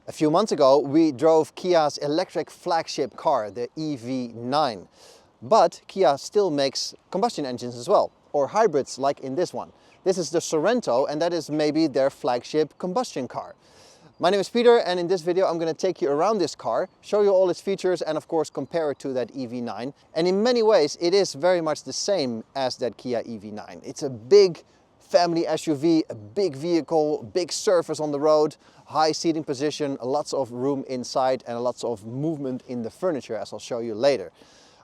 A few months ago, we drove Kia's electric flagship car, the EV9. But Kia still makes combustion engines as well, or hybrids like in this one. This is the Sorento, and that is maybe their flagship combustion car. My name is Peter, and in this video I'm going to take you around this car, show you all its features, and of course compare it to that EV9. And in many ways it is very much the same as that Kia EV9. It's a big family SUV, a big vehicle, big surface on the road, high seating position, lots of room inside and lots of movement in the furniture, as I'll show you later.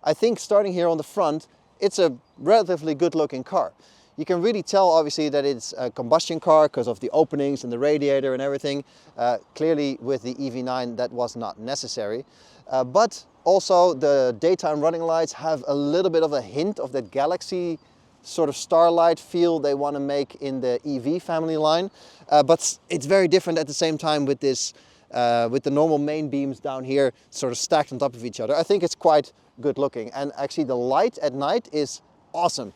I think starting here on the front, it's a relatively good looking car. You can really tell obviously that it's a combustion car because of the openings and the radiator and everything. Clearly with the EV9 that was not necessary. But also the daytime running lights have a little bit of a hint of that Galaxy sort of starlight feel they want to make in the EV family line. But it's very different at the same time with this, with the normal main beams down here sort of stacked on top of each other. I think it's quite good looking, and actually the light at night is awesome.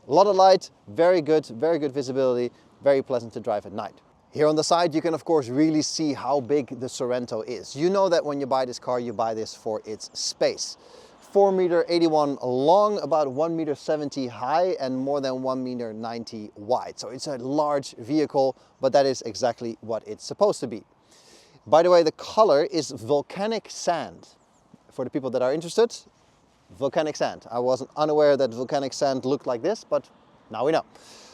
A lot of light, very good visibility, very pleasant to drive at night. Here on the side you can of course really see how big the Sorento is. You know that when you buy this car you buy this for its space. 4.81 meters long, about 1.70 meters high, and more than 1.90 meters wide. So it's a large vehicle, but that is exactly what it's supposed to be. By the way, the color is volcanic sand. For the people that are interested, volcanic sand. I wasn't unaware that volcanic sand looked like this, but now we know.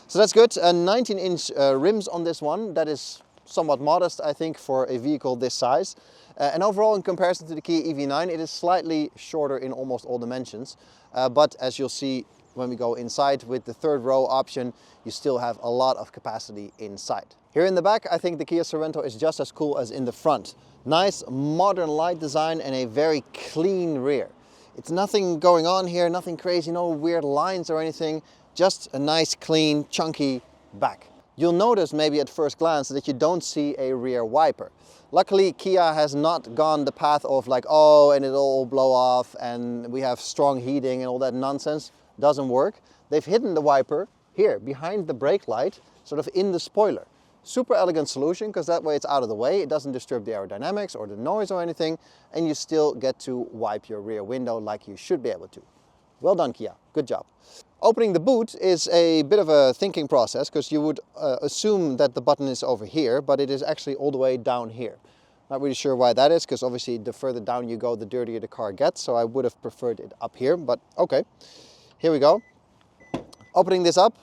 So that's good. 19-inch rims on this one. That is somewhat modest, I think, for a vehicle this size. And overall, in comparison to the Kia EV9, it is slightly shorter in almost all dimensions. But as you'll see when we go inside with the third row option, you still have a lot of capacity inside. Here in the back, I think the Kia Sorento is just as cool as in the front. Nice modern light design and a very clean rear. It's nothing going on here, nothing crazy, no weird lines or anything, just a nice, clean, chunky back. You'll notice maybe at first glance that you don't see a rear wiper. Luckily, Kia has not gone the path of like, oh, and it'll all blow off and we have strong heating and all that nonsense. Doesn't work. They've hidden the wiper here, behind the brake light, sort of in the spoiler. Super elegant solution, because that way it's out of the way, it doesn't disturb the aerodynamics or the noise or anything, and you still get to wipe your rear window like you should be able to. Well done, Kia, good job. Opening the boot is a bit of a thinking process, because you would assume that the button is over here, but it is actually all the way down here. Not really sure why that is, because obviously the further down you go, the dirtier the car gets, so I would have preferred it up here, but okay. Here we go. Opening this up.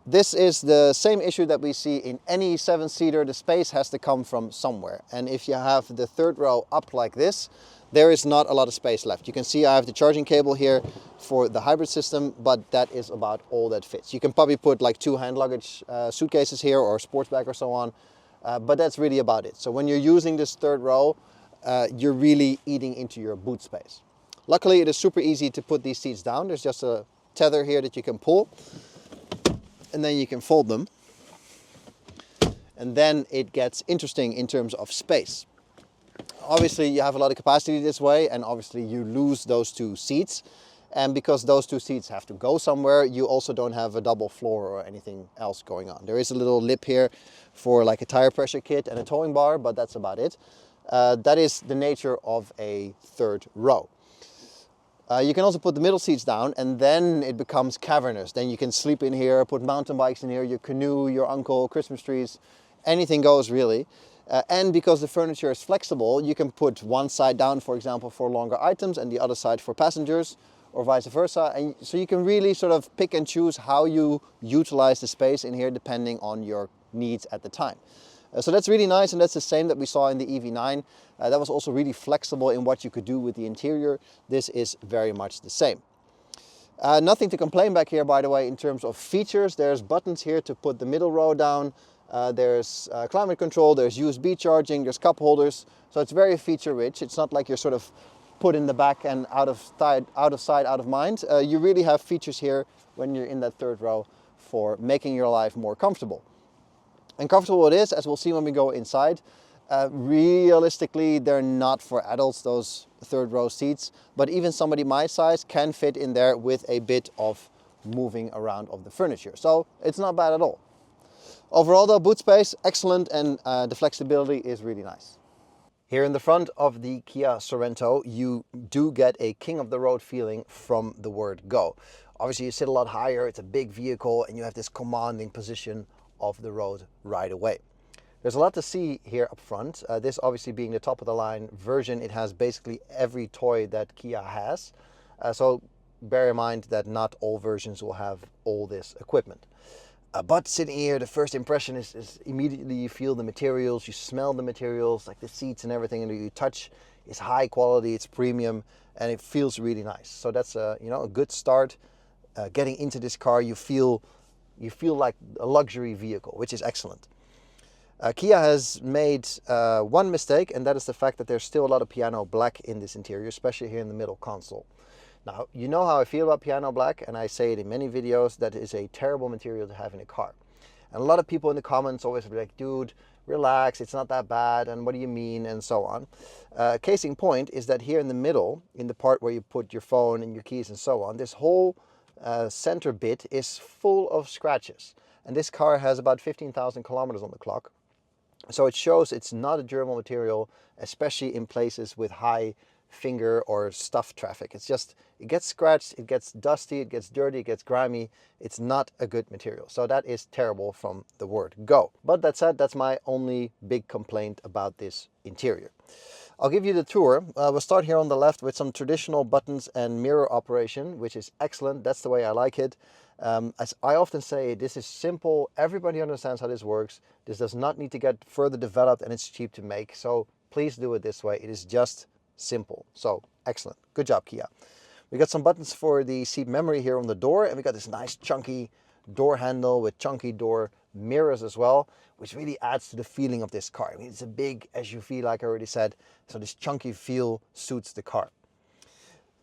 This is the same issue that we see in any 7-seater. The space has to come from somewhere. And if you have the third row up like this, there is not a lot of space left. You can see I have the charging cable here for the hybrid system, but that is about all that fits. You can probably put like 2 hand luggage suitcases here or a sports bag or so on, but that's really about it. So when you're using this third row, you're really eating into your boot space. Luckily, it is super easy to put these seats down. There's just a tether here that you can pull, and then you can fold them. And then it gets interesting in terms of space. Obviously, you have a lot of capacity this way, and obviously you lose those 2 seats. And because those 2 seats have to go somewhere, you also don't have a double floor or anything else going on. There is a little lip here for like a tire pressure kit and a towing bar, but that's about it. That is the nature of a third row. You can also put the middle seats down, and then it becomes cavernous. Then you can sleep in here, put mountain bikes in here, your canoe, your uncle, Christmas trees, anything goes really. And because the furniture is flexible, you can put one side down, for example, for longer items and the other side for passengers, or vice versa. And so you can really sort of pick and choose how you utilize the space in here depending on your needs at the time. So that's really nice, and that's the same that we saw in the EV9. That was also really flexible in what you could do with the interior. This is very much the same. Nothing to complain back here, by the way, in terms of features. There's buttons here to put the middle row down. There's climate control, there's USB charging, there's cup holders. So it's very feature rich. It's not like you're sort of put in the back and out of sight, out of mind. You really have features here when you're in that third row for making your life more comfortable. And comfortable it is, as we'll see when we go inside. Realistically, they're not for adults, those third row seats, but even somebody my size can fit in there with a bit of moving around of the furniture. So it's not bad at all. Overall though, boot space, excellent, and the flexibility is really nice. Here in the front of the Kia Sorento, you do get a king of the road feeling from the word go. Obviously you sit a lot higher, it's a big vehicle, and you have this commanding position of the road right away. There's a lot to see here up front. This obviously being the top of the line version, it has basically every toy that Kia has. So bear in mind that not all versions will have all this equipment. But sitting here, the first impression is immediately you feel the materials, you smell the materials, like the seats and everything, and you touch is high quality, it's premium, and it feels really nice. So that's a good start. Getting into this car, you feel like a luxury vehicle, which is excellent. Kia has made one mistake, and that is the fact that there's still a lot of piano black in this interior, especially here in the middle console. Now, you know how I feel about piano black, and I say it in many videos, that is a terrible material to have in a car. And a lot of people in the comments always be like, dude, relax, it's not that bad, and what do you mean, and so on. Case in point is that here in the middle, in the part where you put your phone and your keys and so on, this whole center bit is full of scratches. And this car has about 15,000 kilometers on the clock. So it shows it's not a durable material, especially in places with high finger or stuff traffic. It's just, it gets scratched, it gets dusty, it gets dirty, it gets grimy. It's not a good material. So that is terrible from the word go. But that said, that's my only big complaint about this interior. I'll give you the tour. We'll start here on the left with some traditional buttons and mirror operation, which is excellent. That's the way I like it. As I often say, this is simple. Everybody understands how this works. This does not need to get further developed, and it's cheap to make. So please do it this way. It is just simple. So excellent. Good job, Kia. We got some buttons for the seat memory here on the door, and we got this nice chunky door handle with chunky door mirrors as well, which really adds to the feeling of this car. I mean, it's a big SUV, like I already said, so this chunky feel suits the car.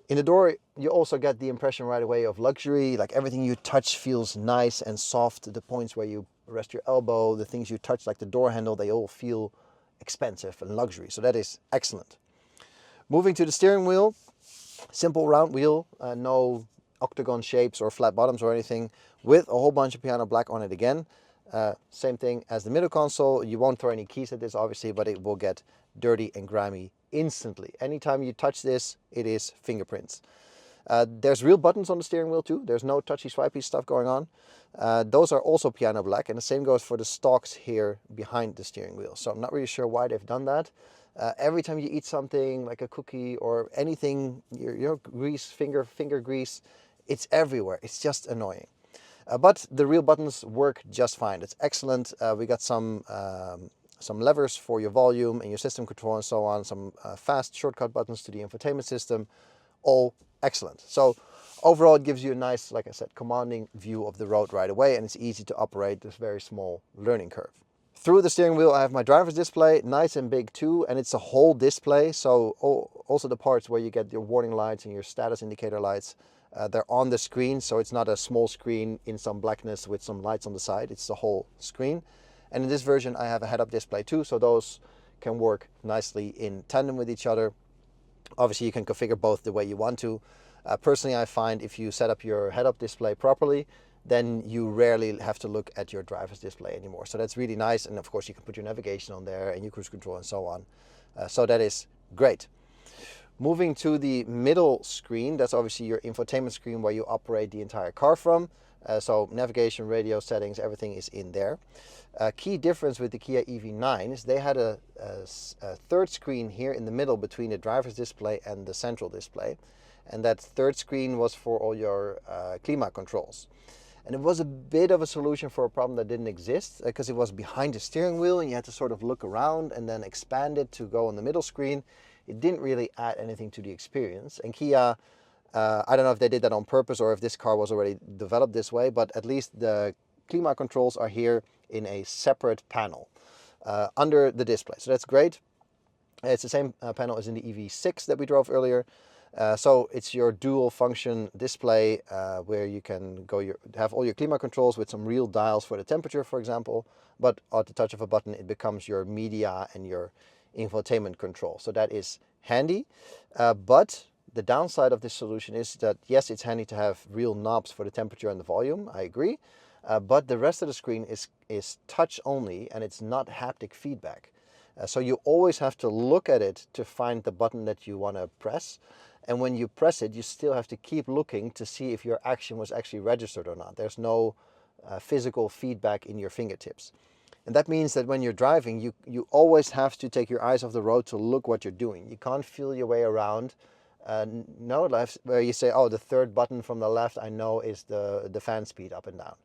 In the door, you also get the impression right away of luxury, like everything you touch feels nice and soft. The points where you rest your elbow, the things you touch, like the door handle, they all feel expensive and luxury. So that is excellent. Moving to the steering wheel, simple round wheel, no octagon shapes or flat bottoms or anything, with a whole bunch of piano black on it again. Same thing as the middle console. You won't throw any keys at this obviously, but it will get dirty and grimy instantly. Anytime you touch this, it is fingerprints. There's real buttons on the steering wheel too. There's no touchy swipey stuff going on. Those are also piano black, and the same goes for the stalks here behind the steering wheel. So I'm not really sure why they've done that. Every time you eat something like a cookie or anything, your grease, finger grease, it's everywhere. It's just annoying. But the real buttons work just fine. It's excellent. We got some levers for your volume and your system control and so on. Some fast shortcut buttons to the infotainment system. All excellent. So overall, it gives you a nice, like I said, commanding view of the road right away, and it's easy to operate this very small learning curve. Through the steering wheel, I have my driver's display, nice and big too, and it's a whole display. So also the parts where you get your warning lights and your status indicator lights, they're on the screen. So it's not a small screen in some blackness with some lights on the side. It's the whole screen. And in this version, I have a head-up display too. So those can work nicely in tandem with each other. Obviously, you can configure both the way you want to. Personally, I find if you set up your head-up display properly, then you rarely have to look at your driver's display anymore. So that's really nice. And of course, you can put your navigation on there and your cruise control and so on. So that is great. Moving to the middle screen, that's obviously your infotainment screen where you operate the entire car from. So navigation, radio settings, everything is in there. Key difference with the Kia EV9 is they had a third screen here in the middle between the driver's display and the central display. And that third screen was for all your climate controls. And it was a bit of a solution for a problem that didn't exist because it was behind the steering wheel and you had to sort of look around and then expand it to go on the middle screen. It didn't really add anything to the experience. And Kia, I don't know if they did that on purpose or if this car was already developed this way, but at least the climate controls are here in a separate panel under the display. So that's great. It's the same panel as in the EV6 that we drove earlier. So it's your dual function display where you can have all your climate controls with some real dials for the temperature, for example, but at the touch of a button, it becomes your media and your infotainment control. So that is handy. But the downside of this solution is that, yes, it's handy to have real knobs for the temperature and the volume. I agree. But the rest of the screen is is touch only and it's not haptic feedback. So you always have to look at it to find the button that you want to press. And when you press it, you still have to keep looking to see if your action was actually registered or not. There's no physical feedback in your fingertips. And that means that when you're driving, you always have to take your eyes off the road to look what you're doing. You can't feel your way around. Where you say, oh, the third button from the left I know is the fan speed up and down.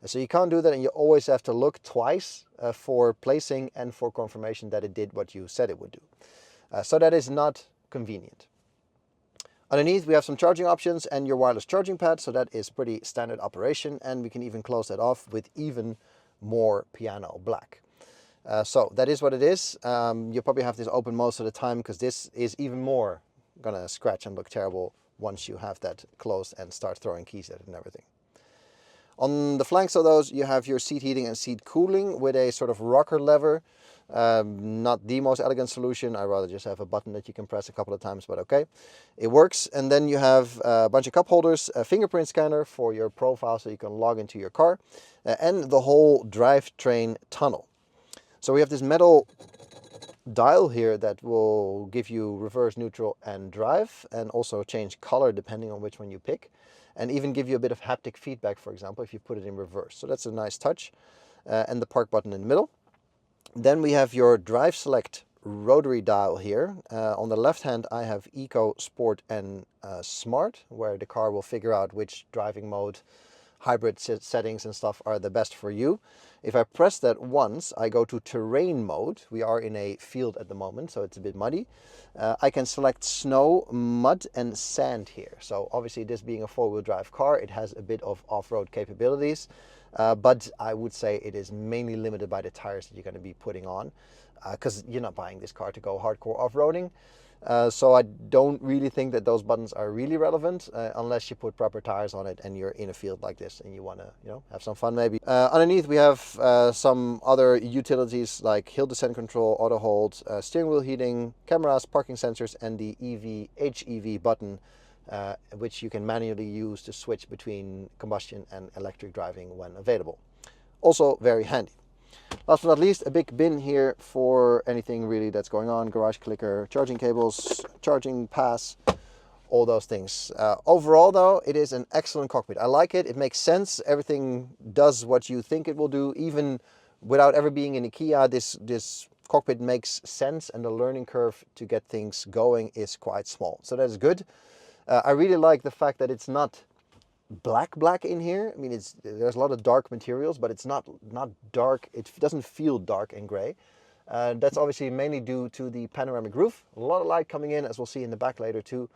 So you can't do that, and you always have to look twice for placing and for confirmation that it did what you said it would do. So that is not convenient. Underneath we have some charging options and your wireless charging pad, so that is pretty standard operation, and we can even close that off with even more piano black. So that is what it is. You'll probably have this open most of the time because this is even more gonna scratch and look terrible once you have that closed and start throwing keys at it and everything. On the flanks of those, you have your seat heating and seat cooling with a sort of rocker lever. Not the most elegant solution. I rather just have a button that you can press a couple of times, but okay. It works. And then you have a bunch of cup holders, a fingerprint scanner for your profile so you can log into your car, and the whole drivetrain tunnel. So we have this metal dial here that will give you reverse, neutral, and drive, and also change color depending on which one you pick, and even give you a bit of haptic feedback, for example, if you put it in reverse. So that's a nice touch. And the park button in the middle. Then we have your drive select rotary dial here. On the left hand I have Eco, Sport, and Smart, where the car will figure out which driving mode, hybrid settings and stuff are the best for you. If I press that once, I go to terrain mode. We are in a field at the moment, so it's a bit muddy. I can select snow, mud, and sand here. So obviously this being a four-wheel drive car, it has a bit of off-road capabilities, but I would say it is mainly limited by the tires that you're going to be putting on, because you're not buying this car to go hardcore off-roading. So I don't really think that those buttons are really relevant unless you put proper tires on it and you're in a field like this and you want to, have some fun maybe. Underneath we have some other utilities like hill descent control, auto hold, steering wheel heating, cameras, parking sensors, and the HEV button, which you can manually use to switch between combustion and electric driving when available. Also very handy. Last but not least, a big bin here for anything really that's going on. Garage clicker, charging cables, charging pass, all those things. Overall though, it is an excellent cockpit. I like it. It makes sense. Everything does what you think it will do. Even without ever being in a Kia, this cockpit makes sense, and the learning curve to get things going is quite small. So that's good. I really like the fact that it's not black in here. I mean, there's a lot of dark materials, but it's not dark. It doesn't feel dark and gray. That's obviously mainly due to the panoramic roof. A lot of light coming in, as we'll see in the back later too.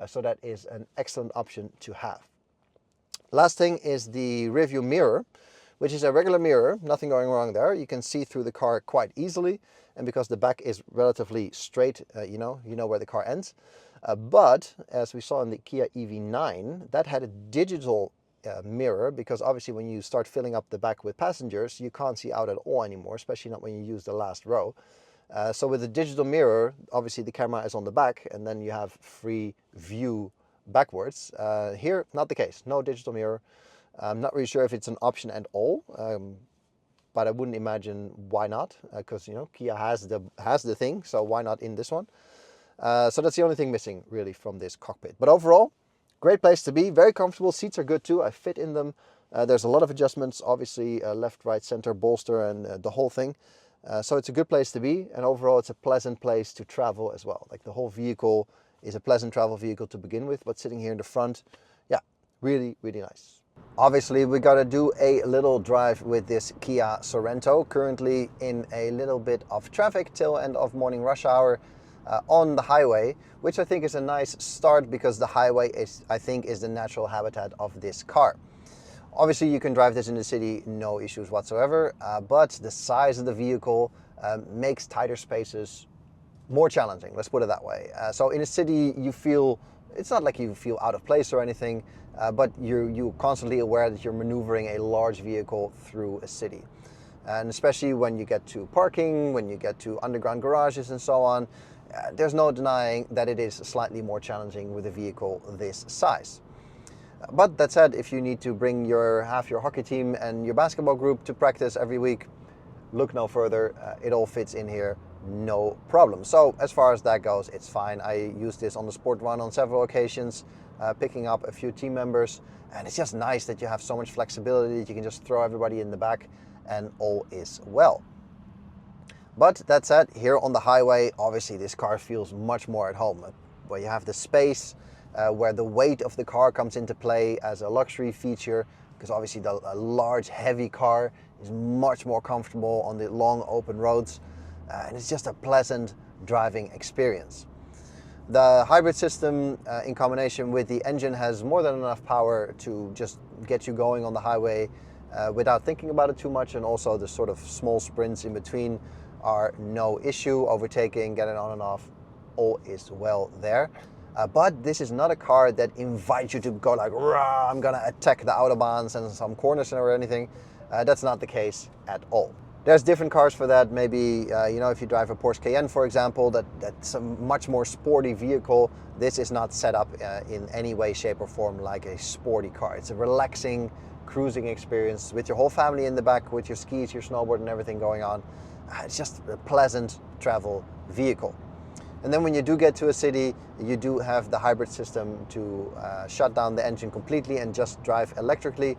So that is an excellent option to have. Last thing is the rearview mirror, which is a regular mirror, nothing going wrong there. You can see through the car quite easily, and because the back is relatively straight, you know where the car ends. But as we saw in the Kia EV9, that had a digital mirror, because obviously when you start filling up the back with passengers, you can't see out at all anymore, especially not when you use the last row. So with the digital mirror, obviously the camera is on the back, and then you have free view backwards. Here, not the case, no digital mirror. I'm not really sure if it's an option at all, but I wouldn't imagine why not, because Kia has the thing, so why not in this one? So that's the only thing missing really from this cockpit. But overall, great place to be, very comfortable. Seats are good too. I fit in them. There's a lot of adjustments, obviously left, right, center, bolster, and the whole thing. So it's a good place to be, and overall it's a pleasant place to travel as well. Like the whole vehicle is a pleasant travel vehicle to begin with, but sitting here in the front, yeah, really, really nice. Obviously we got to do a little drive with this Kia Sorento, currently in a little bit of traffic till end of morning rush hour. On the highway, which I think is a nice start, because the highway I think is the natural habitat of this car. Obviously you can drive this in the city, no issues whatsoever, but the size of the vehicle makes tighter spaces more challenging, let's put it that way. So in a city you feel, it's not like you feel out of place or anything, but you're constantly aware that you're maneuvering a large vehicle through a city. And especially when you get to parking, when you get to underground garages and so on, there's no denying that it is slightly more challenging with a vehicle this size. But that said, if you need to bring half your hockey team and your basketball group to practice every week, look no further. It all fits in here, no problem. So as far as that goes, it's fine. I used this on the sport run on several occasions, picking up a few team members. And it's just nice that you have so much flexibility that you can just throw everybody in the back and all is well. But that said, here on the highway, obviously this car feels much more at home, where you have the space, where the weight of the car comes into play as a luxury feature, because obviously a large, heavy car is much more comfortable on the long, open roads, and it's just a pleasant driving experience. The hybrid system in combination with the engine has more than enough power to just get you going on the highway without thinking about it too much, and also the sort of small sprints in between are no issue. Overtaking, getting on and off, all is well there. But this is not a car that invites you to go like, rah, I'm gonna attack the autobahns and some corners or anything. That's not the case at all. There's different cars for that. Maybe, you know, if you drive a Porsche Cayenne, for example, that's a much more sporty vehicle. This is not set up in any way, shape or form like a sporty car. It's a relaxing cruising experience with your whole family in the back, with your skis, your snowboard and everything going on. It's just a pleasant travel vehicle. And then when you do get to a city, you do have the hybrid system to shut down the engine completely and just drive electrically,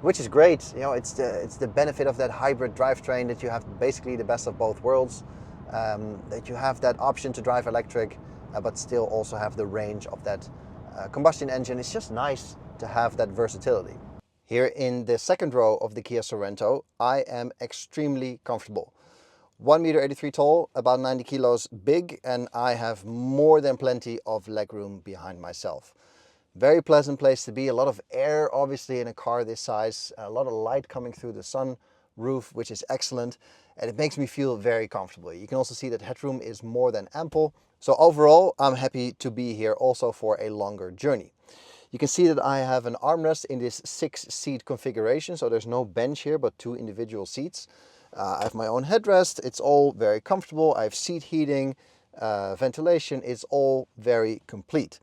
which is great. You know, it's the benefit of that hybrid drivetrain, that you have basically the best of both worlds, that you have that option to drive electric, but still also have the range of that combustion engine. It's just nice to have that versatility. Here in the second row of the Kia Sorento, I am extremely comfortable. 1.83 meters tall, about 90 kilos big, and I have more than plenty of legroom behind myself. Very pleasant place to be. A lot of air, obviously, in a car this size. A lot of light coming through the sun roof, which is excellent. And it makes me feel very comfortable. You can also see that headroom is more than ample. So overall, I'm happy to be here also for a longer journey. You can see that I have an armrest in this 6-seat configuration. So there's no bench here, but 2 individual seats. I have my own headrest. It's all very comfortable. I have seat heating, ventilation. It's all very complete.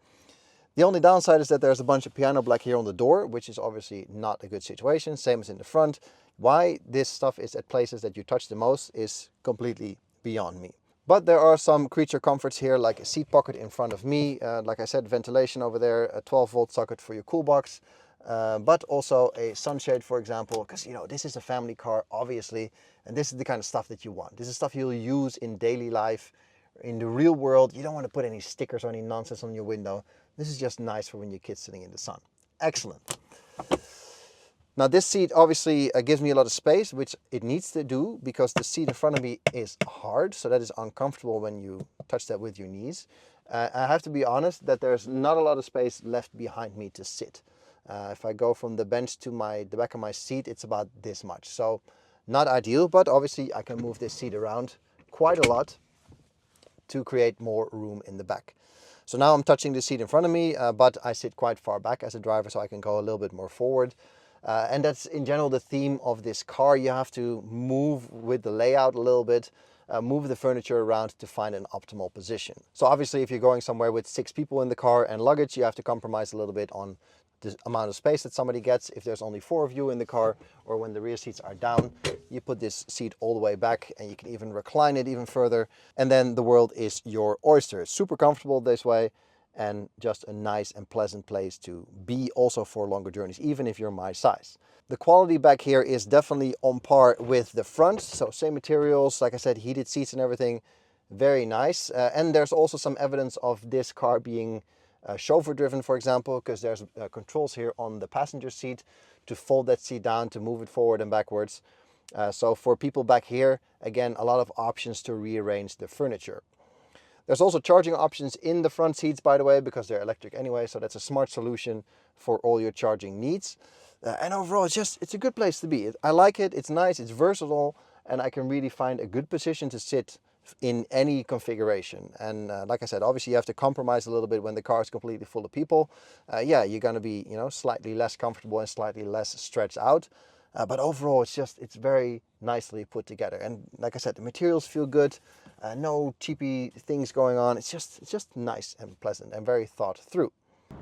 The only downside is that there's a bunch of piano black here on the door, which is obviously not a good situation. Same as in the front. Why this stuff is at places that you touch the most is completely beyond me. But there are some creature comforts here, like a seat pocket in front of me. Like I said, ventilation over there, a 12-volt socket for your cool box. But also a sunshade, for example, because, you know, this is a family car, obviously, and this is the kind of stuff that you want. This is stuff you'll use in daily life. In the real world, you don't want to put any stickers or any nonsense on your window. This is just nice for when your kid's sitting in the sun. Excellent. Now this seat obviously gives me a lot of space, which it needs to do, because the seat in front of me is hard, so that is uncomfortable when you touch that with your knees. I have to be honest that there's not a lot of space left behind me to sit. If I go from the bench to the back of my seat, it's about this much. So not ideal, but obviously I can move this seat around quite a lot to create more room in the back. So now I'm touching the seat in front of me, but I sit quite far back as a driver, so I can go a little bit more forward. And that's in general the theme of this car. You have to move with the layout a little bit, move the furniture around to find an optimal position. So obviously if you're going somewhere with 6 people in the car and luggage, you have to compromise a little bit on the amount of space that somebody gets. If there's only 4 of you in the car, or when the rear seats are down, you put this seat all the way back, and you can even recline it even further, and then the world is your oyster. It's super comfortable this way, and just a nice and pleasant place to be also for longer journeys, even if you're my size. The quality back here is definitely on par with the front, so same materials, like I said, heated seats and everything, very nice. And there's also some evidence of this car being chauffeur driven, for example, because there's controls here on the passenger seat to fold that seat down, to move it forward and backwards. So for people back here, again, a lot of options to rearrange the furniture. There's also charging options in the front seats, by the way, because they're electric anyway, so that's a smart solution for all your charging needs. And overall, it's a good place to be. I like it, it's nice, it's versatile, and I can really find a good position to sit in any configuration. And like I said, obviously you have to compromise a little bit when the car is completely full of people. Yeah, you're going to be, you know, slightly less comfortable and slightly less stretched out. But overall, it's very nicely put together. And like I said, the materials feel good. No cheapy things going on. It's just nice and pleasant and very thought through.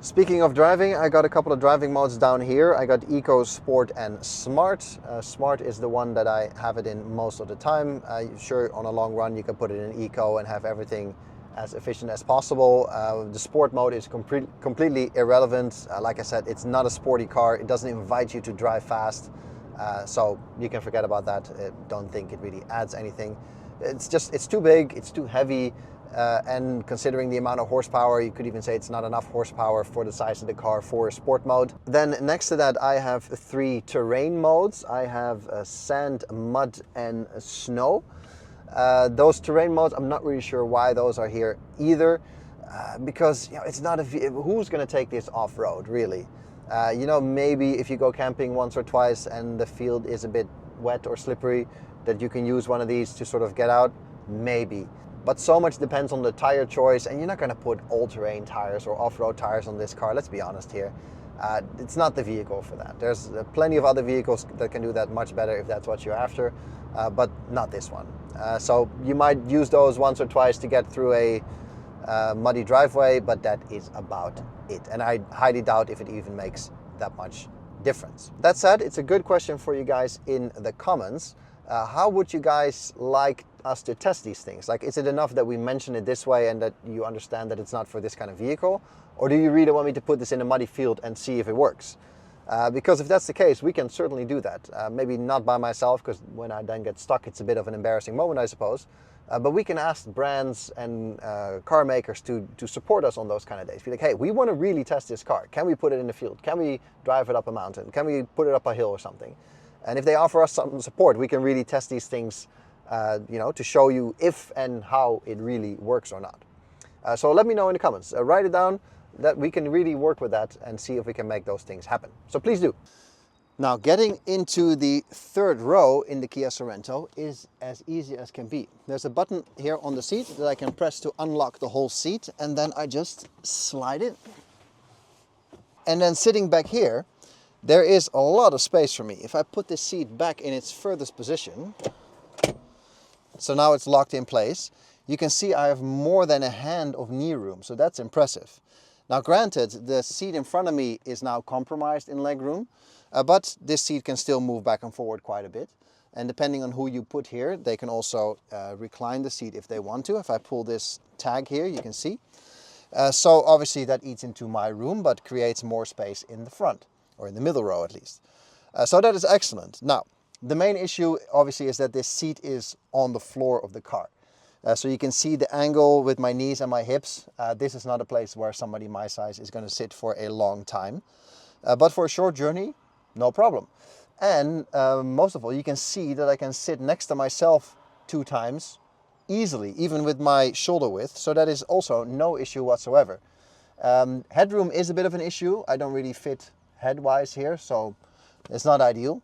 Speaking of driving, I got a couple of driving modes down here. I got Eco, Sport and Smart. Smart is the one that I have it in most of the time. Sure, on a long run you can put it in Eco and have everything as efficient as possible. The Sport mode is completely irrelevant. Like I said, it's not a sporty car. It doesn't invite you to drive fast. So you can forget about that. I don't think it really adds anything. It's too big, it's too heavy. And considering the amount of horsepower, you could even say it's not enough horsepower for the size of the car for a sport mode. Then next to that, I have 3 terrain modes. I have sand, mud and snow. Those terrain modes, I'm not really sure why those are here either, because it's not who's going to take this off-road really? Maybe if you go camping once or twice and the field is a bit wet or slippery, that you can use one of these to sort of get out, maybe. But so much depends on the tire choice, and you're not going to put all-terrain tires or off-road tires on this car, let's be honest here. It's not the vehicle for that. There's plenty of other vehicles that can do that much better if that's what you're after, but not this one. So you might use those once or twice to get through a muddy driveway, but that is about it. And I highly doubt if it even makes that much difference. That said, it's a good question for you guys in the comments. How would you guys like us to test these things? Like, is it enough that we mention it this way and that you understand that it's not for this kind of vehicle? Or do you really want me to put this in a muddy field and see if it works? Because if that's the case, we can certainly do that. Maybe not by myself, because when I then get stuck, it's a bit of an embarrassing moment, I suppose. But we can ask brands and car makers to support us on those kind of days. Be like, hey, we want to really test this car. Can we put it in the field? Can we drive it up a mountain? Can we put it up a hill or something? And if they offer us some support, we can really test these things, to show you if and how it really works or not. So let me know in the comments. Write it down, that we can really work with that and see if we can make those things happen. So please do. Now, getting into the third row in the Kia Sorento is as easy as can be. There's a button here on the seat that I can press to unlock the whole seat, and then I just slide it. And then sitting back here, there is a lot of space for me. If I put this seat back in its furthest position, so now it's locked in place, you can see I have more than a hand of knee room, so that's impressive. Now granted, the seat in front of me is now compromised in leg room, but this seat can still move back and forward quite a bit. And depending on who you put here, they can also recline the seat if they want to. If I pull this tag here, you can see. So obviously that eats into my room, but creates more space in the front, or in the middle row at least. So that is excellent. Now, the main issue obviously is that this seat is on the floor of the car. So you can see the angle with my knees and my hips. This is not a place where somebody my size is going to sit for a long time. But for a short journey, no problem. And most of all, you can see that I can sit next to myself 2 times easily, even with my shoulder width. So that is also no issue whatsoever. Headroom is a bit of an issue. I don't really fit head-wise here, so it's not ideal.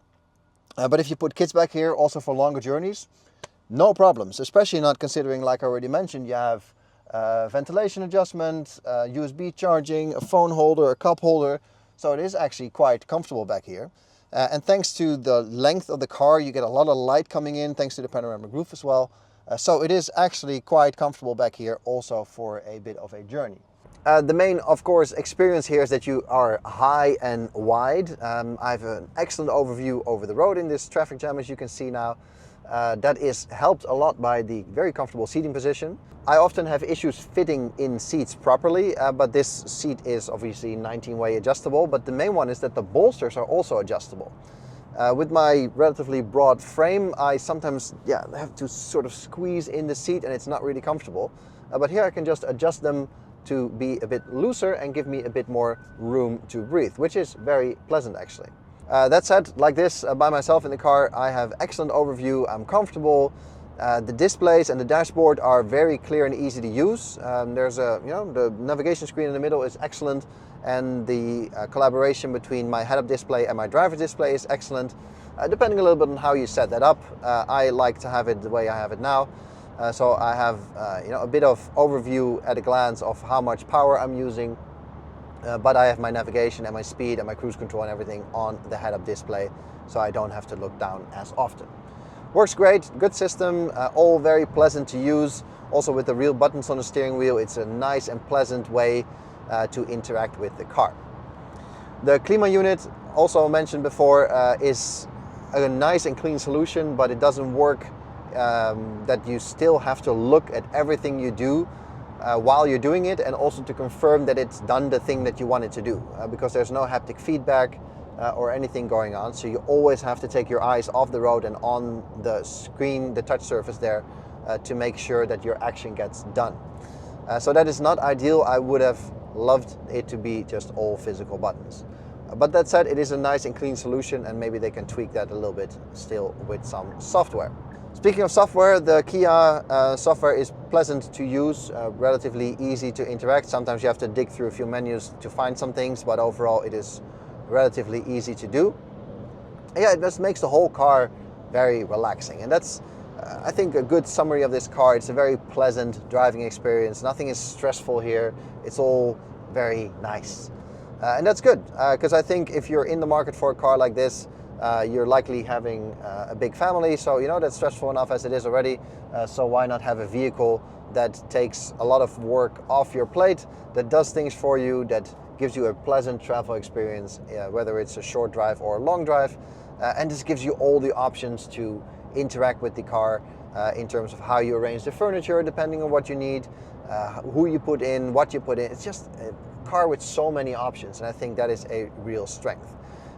But if you put kids back here, also for longer journeys, no problems, especially not considering, like I already mentioned, you have ventilation adjustment, USB charging, a phone holder, a cup holder. So it is actually quite comfortable back here. And thanks to the length of the car, you get a lot of light coming in, thanks to the panoramic roof as well. So it is actually quite comfortable back here also for a bit of a journey. The main, of course, experience here is that you are high and wide. I have an excellent overview over the road in this traffic jam, as you can see now. That is helped a lot by the very comfortable seating position. I often have issues fitting in seats properly, but this seat is obviously 19-way adjustable, but the main one is that the bolsters are also adjustable. With my relatively broad frame, I sometimes have to sort of squeeze in the seat and it's not really comfortable. But here I can just adjust them to be a bit looser and give me a bit more room to breathe, which is very pleasant actually. That said, like this, by myself in the car, I have excellent overview, I'm comfortable. The displays and the dashboard are very clear and easy to use. The navigation screen in the middle is excellent, and the collaboration between my head-up display and my driver's display is excellent. Depending a little bit on how you set that up, I like to have it the way I have it now. So I have a bit of overview at a glance of how much power I'm using, but I have my navigation and my speed and my cruise control and everything on the head-up display, so I don't have to look down as often. Works great, good system, all very pleasant to use. Also with the real buttons on the steering wheel, it's a nice and pleasant way to interact with the car. The Klima unit, also mentioned before, is a nice and clean solution, but it doesn't work that you still have to look at everything you do while you're doing it, and also to confirm that it's done the thing that you want it to do, because there's no haptic feedback or anything going on. So you always have to take your eyes off the road and on the screen, the touch surface there, to make sure that your action gets done. So that is not ideal. I would have loved it to be just all physical buttons. But that said, it is a nice and clean solution, and maybe they can tweak that a little bit still with some software. Speaking of software, the Kia software is pleasant to use, relatively easy to interact. Sometimes you have to dig through a few menus to find some things, but overall it is relatively easy to do. Yeah, it just makes the whole car very relaxing, and that's I think a good summary of this car. It's a very pleasant driving experience. Nothing is stressful here. It's all very nice. And that's good, because I think if you're in the market for a car like this, you're likely having a big family, so you know that's stressful enough as it is already. So why not have a vehicle that takes a lot of work off your plate, that does things for you, that gives you a pleasant travel experience, whether it's a short drive or a long drive, and this gives you all the options to interact with the car in terms of how you arrange the furniture, depending on what you need, who you put in, what you put in. It's just a car with so many options, and I think that is a real strength.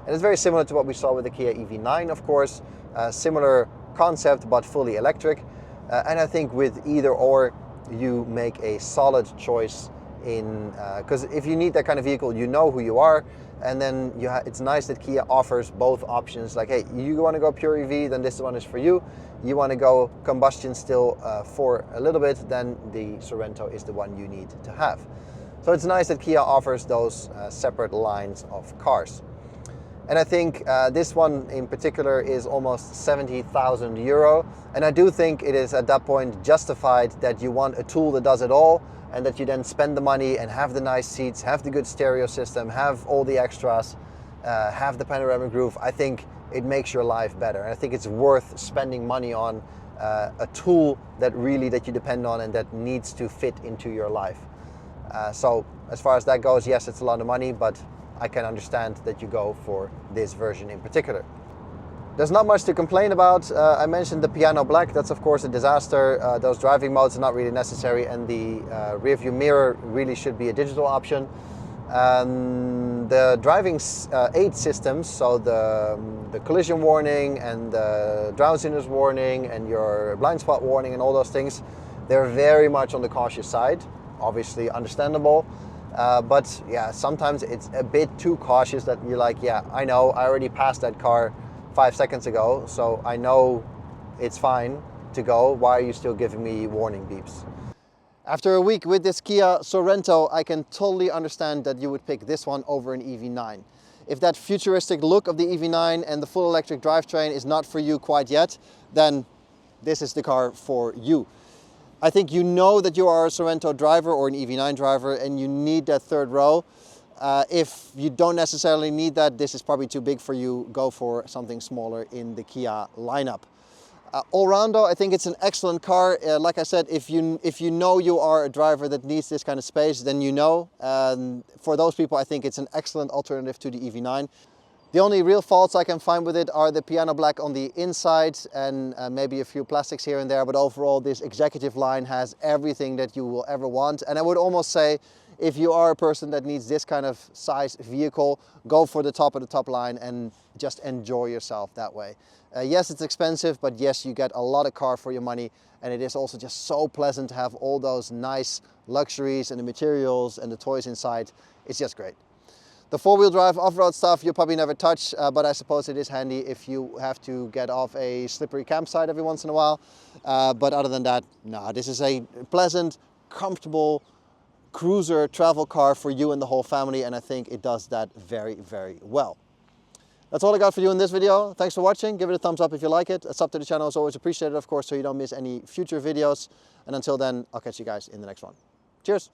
And it's very similar to what we saw with the Kia EV9, of course. Similar concept, but fully electric. And I think with either or, you make a solid choice in, because if you need that kind of vehicle, you know who you are. And then it's nice that Kia offers both options. Like, hey, you want to go pure EV, then this one is for you. You want to go combustion still for a little bit, then the Sorento is the one you need to have. So it's nice that Kia offers those separate lines of cars. And I think this one in particular is almost 70,000 euro. And I do think it is at that point justified that you want a tool that does it all, and that you then spend the money and have the nice seats, have the good stereo system, have all the extras, have the panoramic roof. I think it makes your life better. And I think it's worth spending money on a tool that you depend on and that needs to fit into your life. So as far as that goes, yes, it's a lot of money, but I can understand that you go for this version in particular. There's not much to complain about. I mentioned the piano black. That's of course a disaster. Those driving modes are not really necessary, and the rear view mirror really should be a digital option. The driving aid systems, so the collision warning and the drowsiness warning and your blind spot warning and all those things, they're very much on the cautious side. Obviously understandable. But yeah, sometimes it's a bit too cautious that you're like, yeah, I know, I already passed that car 5 seconds ago, so I know it's fine to go. Why are you still giving me warning beeps? After a week with this Kia Sorento, I can totally understand that you would pick this one over an EV9. If that futuristic look of the EV9 and the full electric drivetrain is not for you quite yet, then this is the car for you. I think you know that you are a Sorento driver or an EV9 driver, and you need that third row. If you don't necessarily need that, this is probably too big for you. Go for something smaller in the Kia lineup. All round though, I think it's an excellent car. Like I said, if you know you are a driver that needs this kind of space, then you know. For those people, I think it's an excellent alternative to the EV9. The only real faults I can find with it are the piano black on the inside and maybe a few plastics here and there, but overall this executive line has everything that you will ever want. And I would almost say, if you are a person that needs this kind of size vehicle, go for the top of the top line and just enjoy yourself that way. Yes, it's expensive, but yes, you get a lot of car for your money, and it is also just so pleasant to have all those nice luxuries and the materials and the toys inside. It's just great. The four-wheel drive off-road stuff you'll probably never touch, but I suppose it is handy if you have to get off a slippery campsite every once in a while. But other than that, no, this is a pleasant, comfortable cruiser travel car for you and the whole family, and I think it does that very, very well. That's all I got for you in this video. Thanks for watching. Give it a thumbs up if you like it. A sub to the channel is always appreciated, of course, so you don't miss any future videos. And until then, I'll catch you guys in the next one. Cheers!